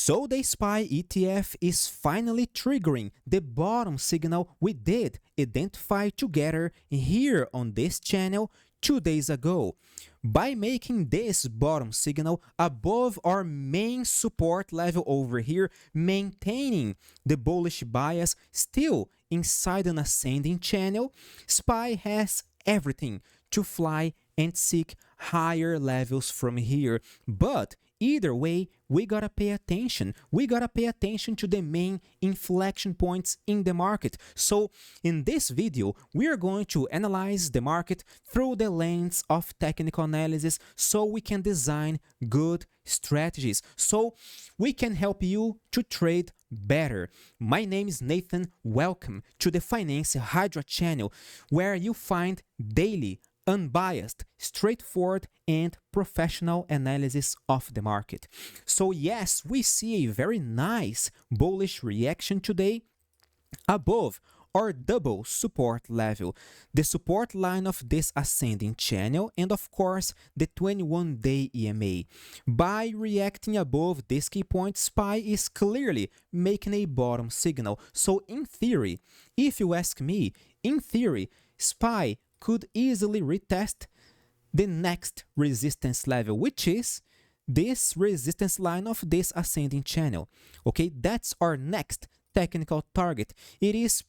So the SPY ETF is finally triggering the bottom signal we did identify together here on this channel 2 days ago, by making this bottom signal above our main support level over here, maintaining the bullish bias still inside an ascending channel. SPY has everything to fly and seek higher levels from here, but either way, we gotta pay attention. We gotta pay attention to the main inflection points in the market. So in this video, we are going to analyze the market through the lens of technical analysis so we can design good strategies, so we can help you to trade better. My name is Nathan. Welcome to the Finance Hydra channel, where you find daily, unbiased, straightforward, and professional analysis of the market. So yes, we see a very nice bullish reaction today above our double support level, the support line of this ascending channel, and of course the 21-day EMA. By reacting above this key point, SPY is clearly making a bottom signal. So in theory, if you ask me, in theory, SPY could easily retest the next resistance level, which is this resistance line of this ascending channel. Okay, that's our next technical target. It is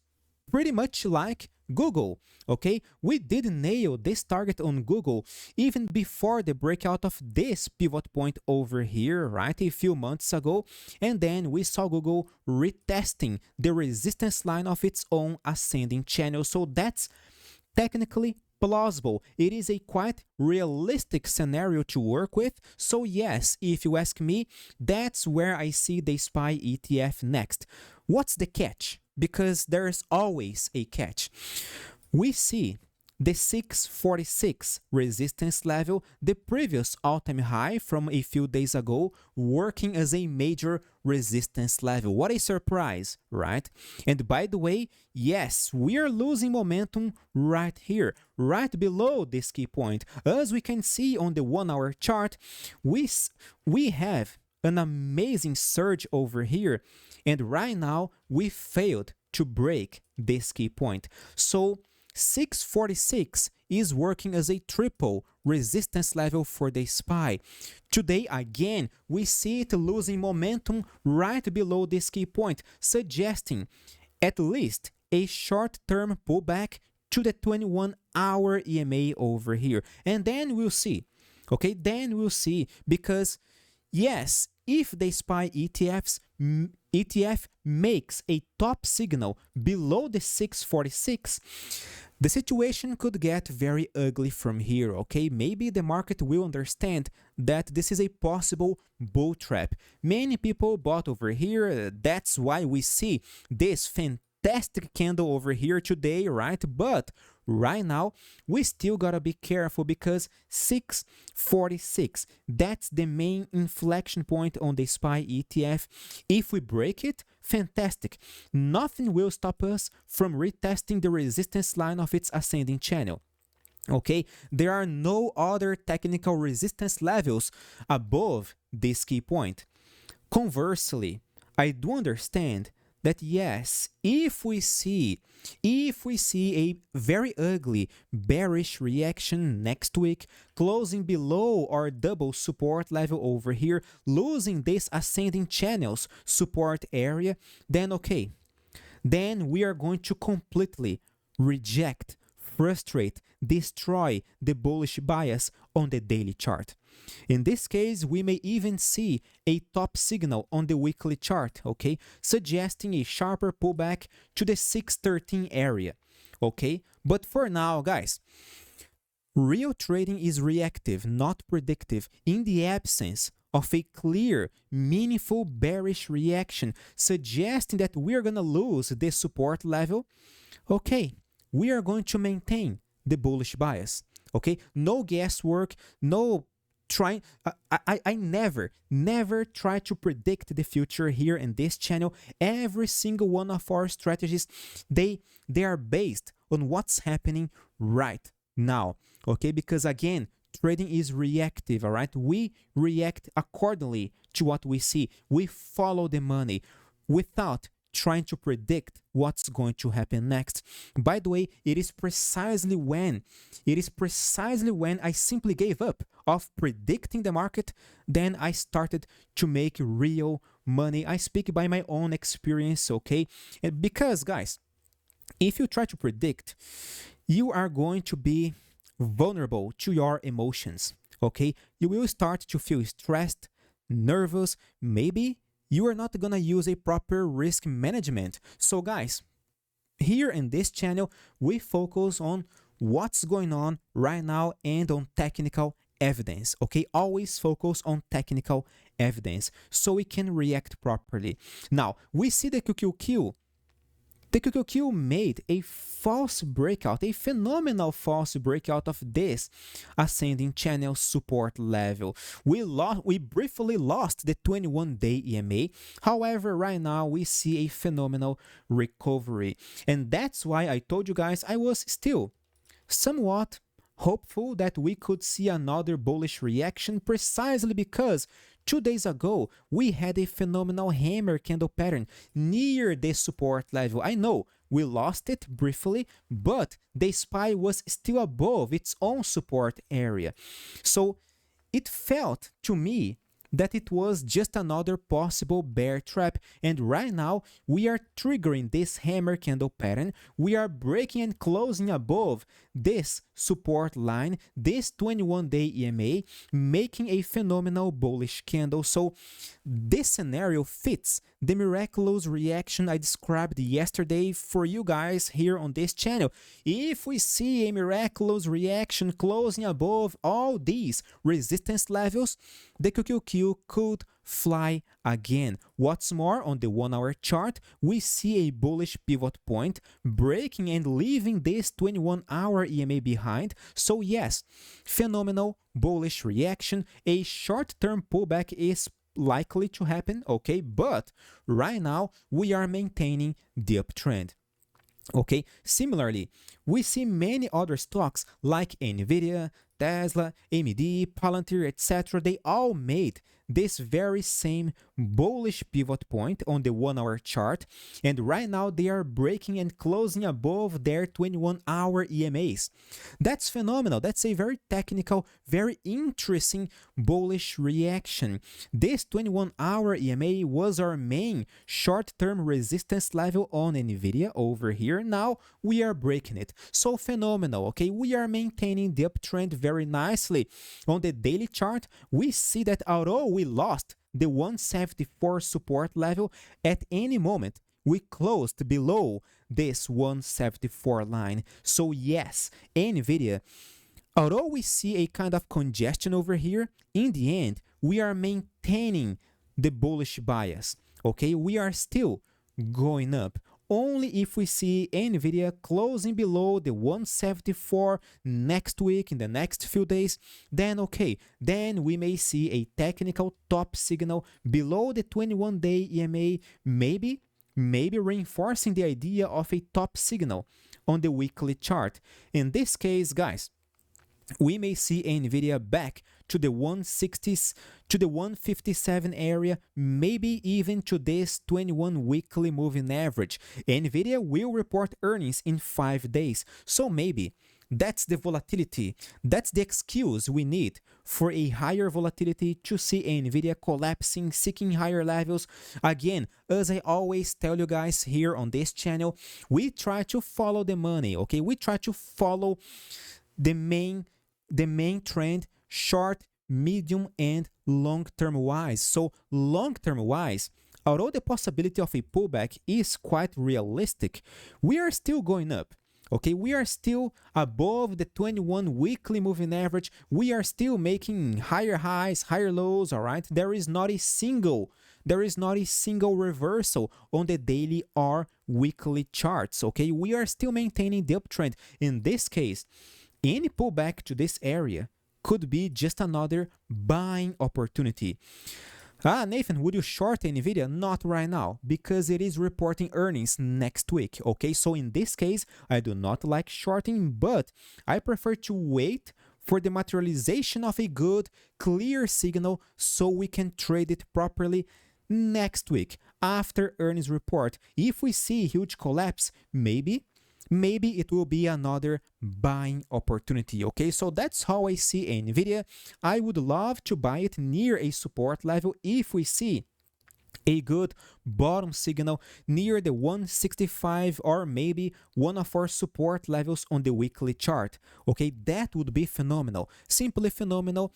pretty much like Google. Okay, we did nail this target on Google even before the breakout of this pivot point over here, right, a few months ago, and then we saw Google retesting the resistance line of its own ascending channel. So that's technically plausible. It is a quite realistic scenario to work with. So yes, if you ask me, that's where I see the SPY ETF next. What's the catch? Because there's always a catch. We see the 646 resistance level, the previous all-time high from a few days ago, working as a major resistance level. What a surprise, right? And by the way, yes, we are losing momentum right here, right below this key point. As we can see on the 1-hour chart, we have an amazing surge over here, and right now we failed to break this key point. So 646 is working as a triple resistance level for the SPY. Today, again, we see it losing momentum right below this key point, suggesting at least a short-term pullback to the 21-hour EMA over here. And then we'll see. Okay, then we'll see, because yes, if the SPY ETF makes a top signal below the 646, the situation could get very ugly from here, okay? Maybe the market will understand that this is a possible bull trap. Many people bought over here. That's why we see this fantastic candle over here today, right? But right now, we still gotta be careful, because 646, that's the main inflection point on the SPY ETF. If we break it, fantastic. Nothing will stop us from retesting the resistance line of its ascending channel. Okay, there are no other technical resistance levels above this key point. Conversely, I do understand that yes, if we see a very ugly bearish reaction next week, closing below our double support level over here, losing this ascending channel's support area, then okay, then we are going to completely reject, frustrate, destroy the bullish bias on the daily chart. In this case, we may even see a top signal on the weekly chart, okay, suggesting a sharper pullback to the 613 area, okay? But for now, guys, real trading is reactive, not predictive. In the absence of a clear, meaningful bearish reaction suggesting that we're gonna lose this support level, okay, we are going to maintain the bullish bias, okay? No guesswork, no trying. I never try to predict the future here in this channel. Every single one of our strategies, they are based on what's happening right now, okay? Because again, trading is reactive, all right? We react accordingly to what we see. We follow the money without trying to predict what's going to happen next. By the way, it is precisely when I simply gave up of predicting the market, then I started to make real money. I speak by my own experience, okay? Because guys, if you try to predict, you are going to be vulnerable to your emotions, okay? You will start to feel stressed, nervous, maybe you are not gonna use a proper risk management. So guys, here in this channel, we focus on what's going on right now and on technical evidence, okay? Always focus on technical evidence so we can react properly. Now, we see the QQQ. The QQQ made a false breakout, a phenomenal false breakout of this ascending channel support level. We briefly lost the 21-day EMA. However, right now we see a phenomenal recovery. And that's why I told you guys I was still somewhat hopeful that we could see another bullish reaction, precisely because 2 days ago, we had a phenomenal hammer candle pattern near the support level. I know we lost it briefly, but the SPY was still above its own support area. So it felt to me that it was just another possible bear trap, and right now we are triggering this hammer candle pattern. We are breaking and closing above this support line, this 21-day EMA, making a phenomenal bullish candle. So this scenario fits the miraculous reaction I described yesterday for you guys here on this channel. If we see a miraculous reaction closing above all these resistance levels, the QQQ could fly again. What's more, on the 1-hour chart, we see a bullish pivot point breaking and leaving this 21-hour EMA behind. So yes, phenomenal bullish reaction. A short-term pullback is likely to happen, okay? But right now, we are maintaining the uptrend. Okay, similarly, we see many other stocks like Nvidia, Tesla, AMD, Palantir, etc. They all made this very same bullish pivot point on the 1-hour chart, and right now they are breaking and closing above their 21-hour EMAs. That's phenomenal. That's a very technical, very interesting bullish reaction. This 21-hour EMA was our main short-term resistance level on Nvidia over here. Now we are breaking it. So phenomenal, okay? We are maintaining the uptrend very nicely. On the daily chart, we see that although we lost the 174 support level, at any moment we closed below this 174 line. So yes, Nvidia, although we see a kind of congestion over here, in the end we are maintaining the bullish bias, okay? We are still going up. Only if we see Nvidia closing below the 174 next week, in the next few days, then okay, then we may see a technical top signal below the 21-day EMA, maybe reinforcing the idea of a top signal on the weekly chart. In this case, guys, we may see Nvidia back to the 160s, to the 157 area, maybe even to this 21 weekly moving average. Nvidia will report earnings in 5 days, so maybe that's the volatility, that's the excuse we need for a higher volatility to see Nvidia collapsing, seeking higher levels. Again, as I always tell you guys here on this channel, we try to follow the money, okay? We try to follow the main trend, short, medium, and long-term wise. So long-term wise, although the possibility of a pullback is quite realistic, we are still going up. Okay, we are still above the 21 weekly moving average. We are still making higher highs, higher lows, all right? There is not a single reversal on the daily or weekly charts, okay? We are still maintaining the uptrend. In this case, any pullback to this area could be just another buying opportunity. Nathan, would you short Nvidia? Not right now, because it is reporting earnings next week, okay? So in this case, I do not like shorting, but I prefer to wait for the materialization of a good, clear signal so we can trade it properly next week after earnings report. If we see huge collapse, maybe it will be another buying opportunity. Okay, so that's how I see Nvidia. I would love to buy it near a support level if we see a good bottom signal near the 165 or maybe one of our support levels on the weekly chart. Okay, that would be phenomenal, simply phenomenal.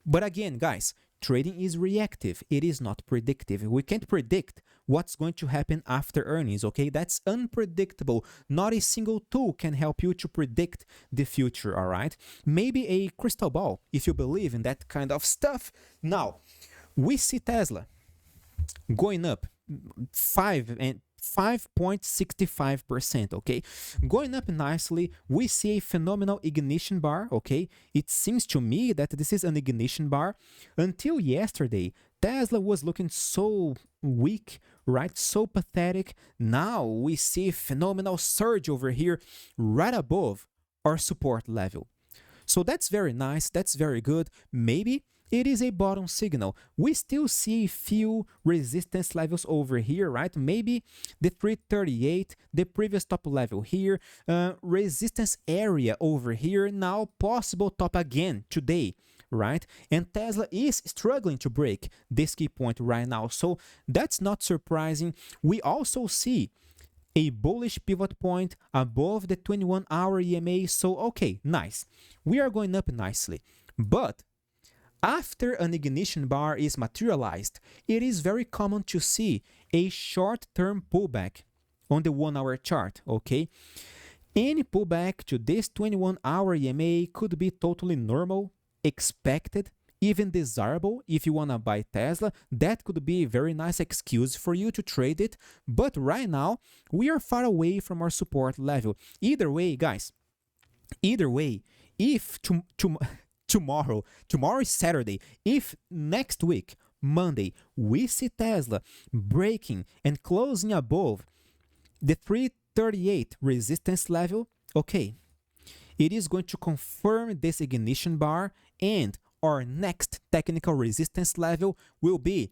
But again, guys, trading is reactive. It is not predictive. We can't predict what's going to happen after earnings, okay? That's unpredictable. Not a single tool can help you to predict the future, all right? Maybe a crystal ball, if you believe in that kind of stuff. Now, we see Tesla going up 5.65%, okay? Going up nicely. We see a phenomenal ignition bar, okay? It seems to me that this is an ignition bar. Until yesterday, Tesla was looking so weak, right? So pathetic. Now we see a phenomenal surge over here right above our support level. So that's very nice. That's very good. Maybe it is a bottom signal. We still see a few resistance levels over here, right? Maybe the 338, the previous top level here, resistance area over here, now possible top again today, right? And Tesla is struggling to break this key point right now. So that's not surprising. We also see a bullish pivot point above the 21-hour EMA. So, okay, nice. We are going up nicely. But after an ignition bar is materialized, it is very common to see a short-term pullback on the 1-hour chart, okay? Any pullback to this 21-hour EMA could be totally normal, expected, even desirable if you want to buy Tesla. That could be a very nice excuse for you to trade it. But right now, we are far away from our support level. Either way, guys, either way, if tomorrow is Saturday, if next week, Monday, we see Tesla breaking and closing above the 338 resistance level, okay, it is going to confirm this ignition bar, and our next technical resistance level will be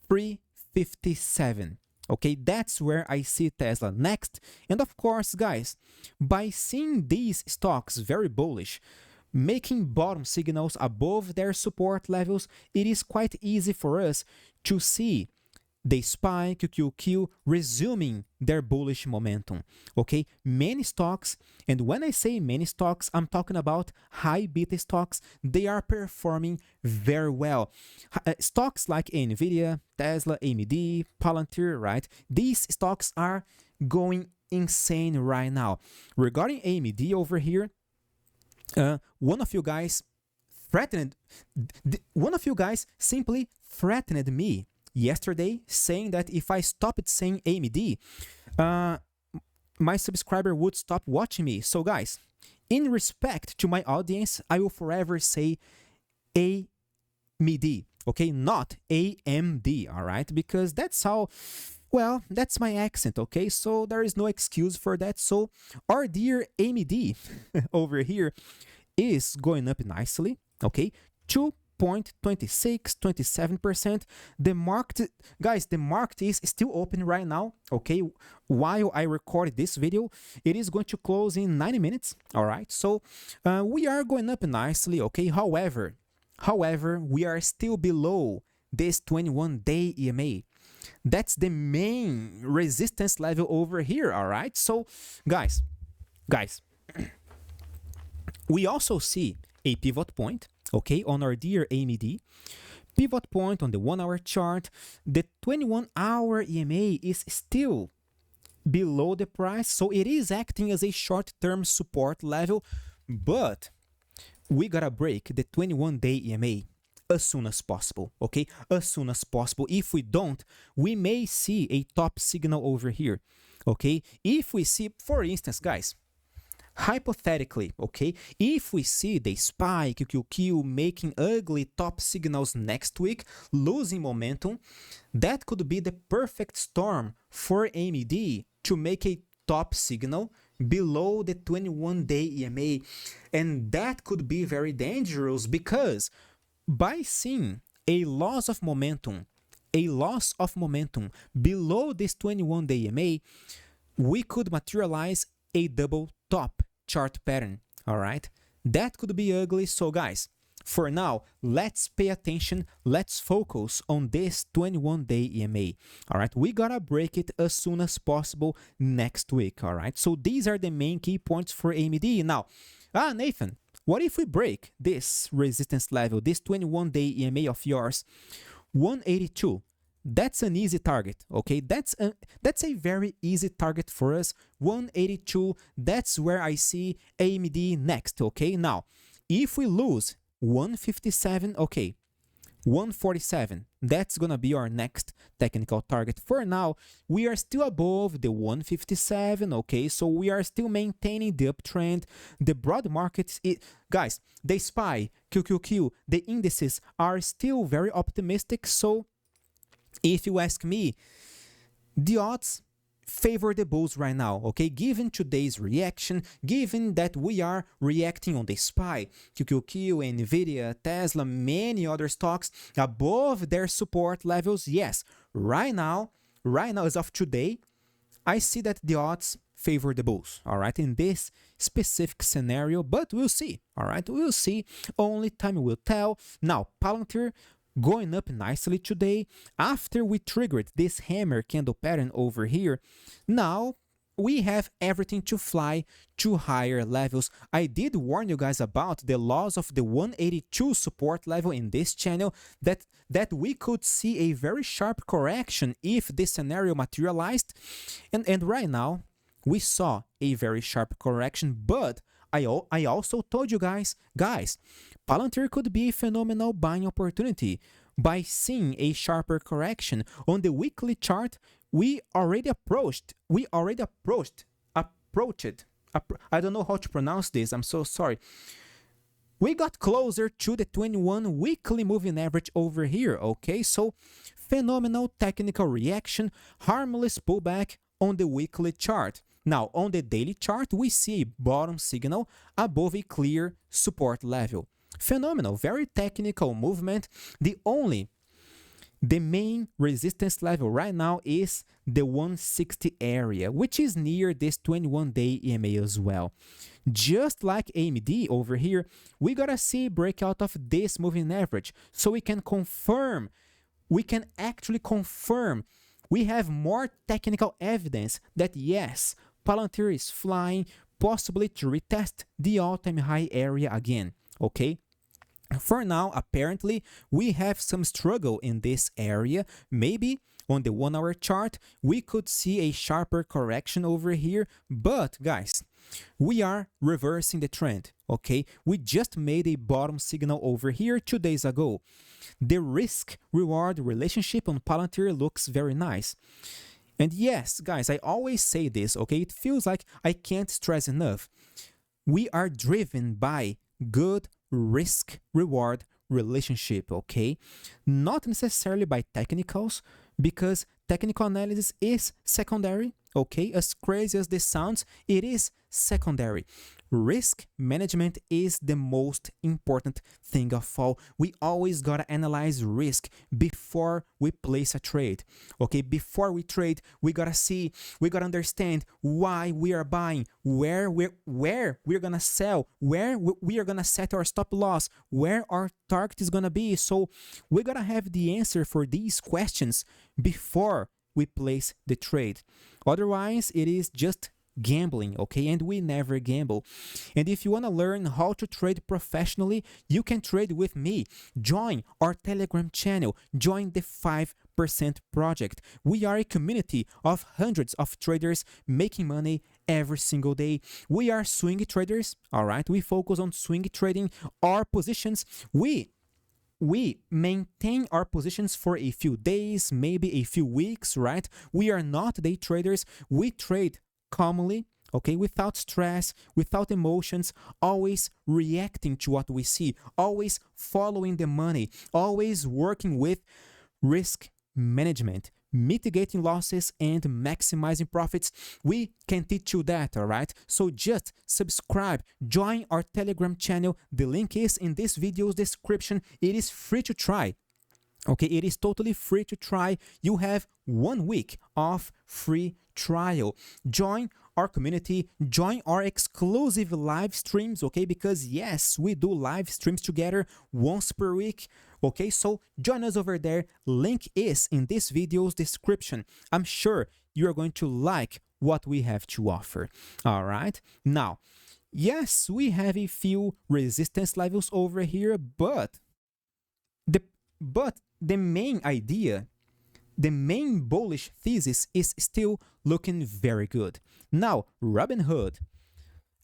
357. Okay, that's where I see Tesla next. And of course, guys, by seeing these stocks very bullish, making bottom signals above their support levels, it is quite easy for us to see the SPY, QQQ resuming their bullish momentum. Okay, many stocks, and when I say many stocks, I'm talking about high beta stocks. They are performing very well. Stocks like Nvidia, Tesla, AMD, Palantir, right? These stocks are going insane right now. Regarding AMD over here, one of you guys simply threatened me yesterday, saying that if I stopped saying AMD, my subscriber would stop watching me. So guys, in respect to my audience, I will forever say AMD, okay, not AMD, all right? Because that's how, well, that's my accent, okay? So there is no excuse for that. So our dear AMD over here is going up nicely, okay? 2.26-27%. The market, guys, the market is still open right now, okay? While I record this video, it is going to close in 90 minutes, all right? So we are going up nicely, okay? However, we are still below this 21-day EMA. That's the main resistance level over here, all right? So guys, we also see a pivot point, okay, on our dear AMD. Pivot point on the 1-hour chart. The 21-hour EMA is still below the price, so it is acting as a short-term support level, but we gotta break the 21-day EMA as soon as possible, okay? As soon as possible. If we don't, we may see a top signal over here, okay? If we see, for instance, guys, hypothetically, okay, if we see the SPY, QQQ making ugly top signals next week, losing momentum, that could be the perfect storm for AMD to make a top signal below the 21-day EMA, and that could be very dangerous because by seeing a loss of momentum below this 21-day EMA, we could materialize a double top chart pattern. All right, that could be ugly. So guys, for now, let's pay attention. Let's focus on this 21-day EMA. All right, we gotta break it as soon as possible next week. All right, so these are the main key points for AMD. Now, Nathan, what if we break this resistance level, this 21-day EMA of yours, 182? That's an easy target, okay? That's a very easy target for us. 182, that's where I see AMD next, okay? Now, if we lose 157, okay, 147, that's gonna be our next technical target. For now, we are still above the 157, okay? So we are still maintaining the uptrend. The broad markets, guys, the SPY, QQQ, the indices are still very optimistic. So if you ask me, the odds favor the bulls right now, okay? Given today's reaction, given that we are reacting on the SPY, QQQ, Nvidia, Tesla, many other stocks above their support levels, yes, right now, as of today, I see that the odds favor the bulls, all right, in this specific scenario, but we'll see, all right? We'll see. Only time will tell. Now, Palantir going up nicely today after we triggered this hammer candle pattern over here. Now we have everything to fly to higher levels. I did warn you guys about the loss of the 182 support level in this channel, that we could see a very sharp correction if this scenario materialized, and right now we saw a very sharp correction. But I also told you guys, Palantir could be a phenomenal buying opportunity. By seeing a sharper correction on the weekly chart, we already approached. I don't know how to pronounce this. I'm so sorry. We got closer to the 21 weekly moving average over here. Okay, so phenomenal technical reaction, harmless pullback on the weekly chart. Now, on the daily chart, we see a bottom signal above a clear support level. Phenomenal, very technical movement. The main resistance level right now is the 160 area, which is near this 21-day EMA as well. Just like AMD over here, we gotta see breakout of this moving average so we can actually confirm. We have more technical evidence that yes, Palantir is flying, possibly to retest the all-time high area again, okay? For now, apparently, we have some struggle in this area. Maybe on the 1 hour chart, we could see a sharper correction over here. But guys, we are reversing the trend, okay? We just made a bottom signal over here 2 days ago. The risk-reward relationship on Palantir looks very nice. And yes, guys, I always say this, okay? It feels like I can't stress enough. We are driven by good risk-reward relationship, okay? Not necessarily by technicals, because technical analysis is secondary, okay? As crazy as this sounds, it is secondary. Risk management is the most important thing of all. We always gotta analyze risk before we place a trade, okay? Before we trade, we gotta see, we gotta understand why we are buying, where we're gonna sell, where we are gonna set our stop loss, where our target is gonna be. So we gotta have the answer for these questions before we place the trade. Otherwise, it is just gambling, okay? And we never gamble. And if you want to learn how to trade professionally, you can trade with me. Join our Telegram channel. Join the 5% project. We are a community of hundreds of traders making money every single day. We are swing traders, all right? We focus on swing trading our positions. We maintain our positions for a few days, maybe a few weeks, right? We are not day traders. We trade calmly, okay, without stress, without emotions, always reacting to what we see, always following the money, always working with risk management. mitigating losses and maximizing profits. We can teach you that, all right? So just subscribe, join our Telegram channel. The link is in this video's description. It is free to try. Okay, it is totally free to try. You have 1 week of free trial. Join our community, join our exclusive live streams, okay? Because yes, we do live streams together once per week. Okay, so join us over there. Link is in this video's description. I'm sure you're going to like what we have to offer. All right, now, yes, we have a few resistance levels over here, but the main idea, the main bullish thesis is still looking very good. Now, Robinhood,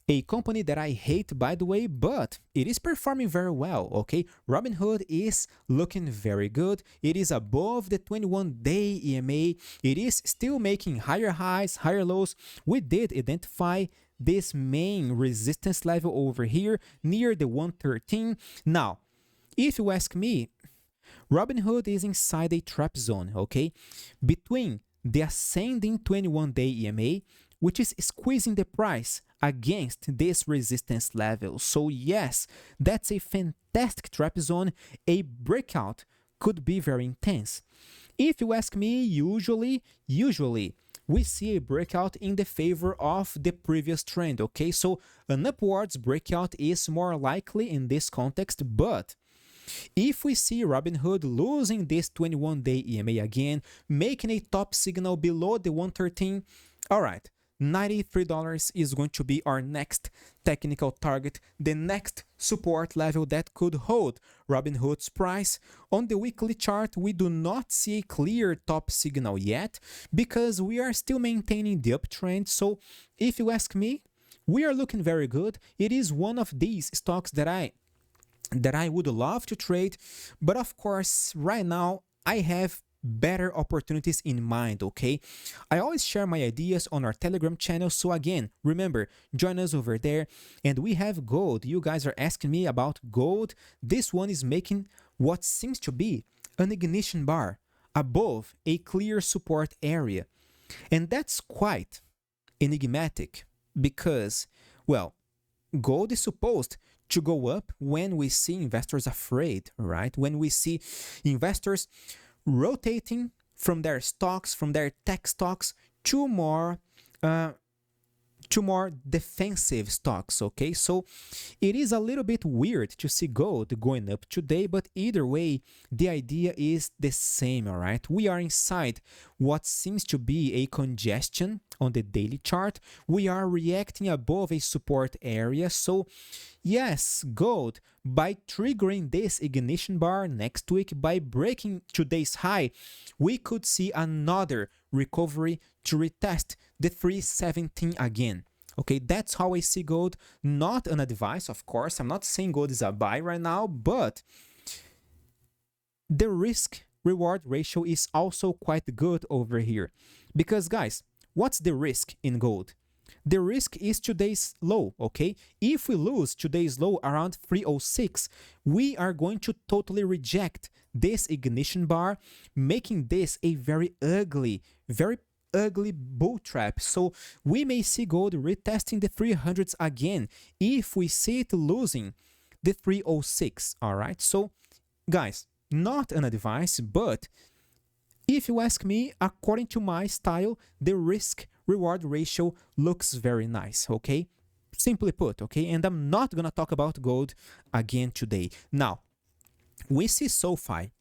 a company that I hate, by the way, but it is performing very well, okay? Robinhood is looking very good. It is above the 21-day EMA. It is still making higher highs, higher lows. We did identify this main resistance level over here near the 113. Now, if you ask me, Robinhood is inside a trap zone, okay? Between the ascending 21-day EMA, which is squeezing the price against this resistance level. So yes, that's a fantastic trap zone. A breakout could be very intense. If you ask me, usually we see a breakout in the favor of the previous trend, okay? So an upwards breakout is more likely in this context, but if we see Robinhood losing this 21-day EMA again, making a top signal below the 113, all right, $93 is going to be our next technical target, the next support level that could hold Robinhood's price. On the weekly chart, we do not see a clear top signal yet because we are still maintaining the uptrend. So if you ask me, we are looking very good. It is one of these stocks that I would love to trade, but of course, right now I have better opportunities in mind, okay? I always share my ideas on our Telegram channel, so again, remember, join us over there. And we have gold. You guys are asking me about gold. This one is making what seems to be an ignition bar above a clear support area. And that's quite enigmatic because, well, gold is supposed to go up when we see investors afraid, right? When we see investors rotating from their stocks, from their tech stocks to more defensive stocks, okay? So it is a little bit weird to see gold going up today, but either way, the idea is the same, all right? We are inside what seems to be a congestion on the daily chart. We are reacting above a support area. So yes, gold, by triggering this ignition bar next week, by breaking today's high, we could see another recovery to retest the 317 again. Okay, that's how I see gold. Not an advice, of course. I'm not saying gold is a buy right now, but the risk-reward ratio is also quite good over here. Because, guys, what's the risk in gold? The risk is today's low, okay? If we lose today's low around 306, we are going to totally reject this ignition bar, making this a very ugly bull trap. So we may see gold retesting the 300s again if we see it losing the 306, all right? So, guys, not an advice, but if you ask me, according to my style, the risk-reward ratio looks very nice, okay? Simply put, okay? And I'm not gonna talk about gold again today. Now, we see SoFi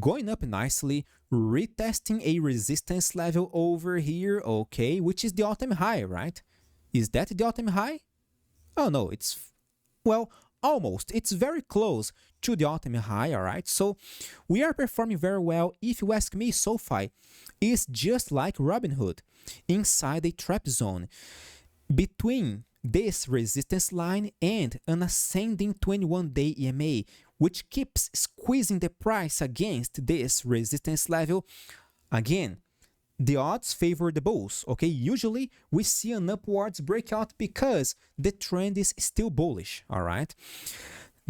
going up nicely, retesting a resistance level over here, okay, which is the all-time high, right? Is that the all-time high? Oh no, it's, well, almost. It's very close to the all-time high, all right? So we are performing very well. If you ask me, SoFi is just like Robinhood, inside a trap zone between this resistance line and an ascending 21-day EMA, which keeps squeezing the price against this resistance level. Again, the odds favor the bulls, okay? Usually, we see an upwards breakout because the trend is still bullish, all right?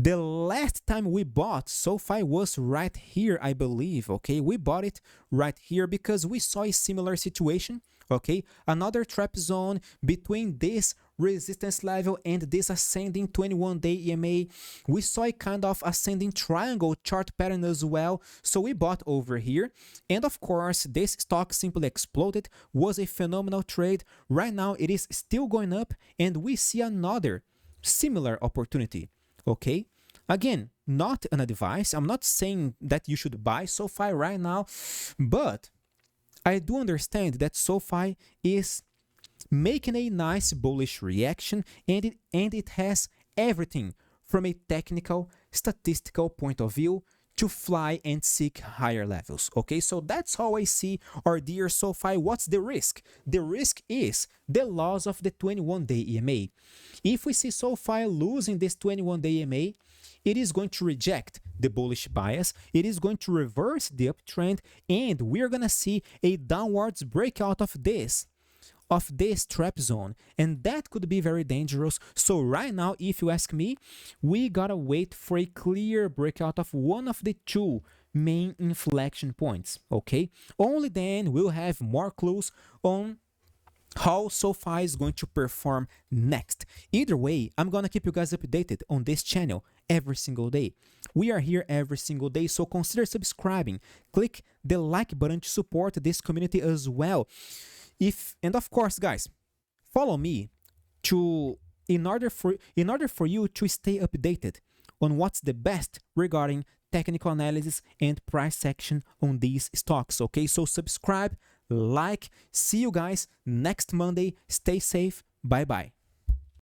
The last time we bought SoFi was right here, I believe, okay? We bought it right here because we saw a similar situation, okay? Another trap zone between this resistance level and this ascending 21-day EMA. We saw a kind of ascending triangle chart pattern as well, so we bought over here. And of course, this stock simply exploded, was a phenomenal trade. Right now, it is still going up, and we see another similar opportunity. Okay, again, not an advice. I'm not saying that you should buy SoFi right now, but I do understand that SoFi is making a nice bullish reaction, and it has everything from a technical, statistical point of view to fly and seek higher levels. Okay, so that's how I see our dear SoFi. What's the risk? The risk is the loss of the 21-day EMA. If we see SoFi losing this 21-day EMA, it is going to reject the bullish bias, it is going to reverse the uptrend, and we're gonna see a downwards breakout of this trap zone, and that could be very dangerous. So right now, if you ask me, we gotta wait for a clear breakout of one of the two main inflection points. Okay, only then we'll have more clues on how SoFi is going to perform next. Either way, I'm gonna keep you guys updated on this channel every single day. We are here every single day, so consider subscribing. Click the like button to support this community as well. And of course, guys, follow me in order for you to stay updated on what's the best regarding technical analysis and price action on these stocks. Okay, so subscribe, like. See you guys next Monday. Stay safe. Bye bye.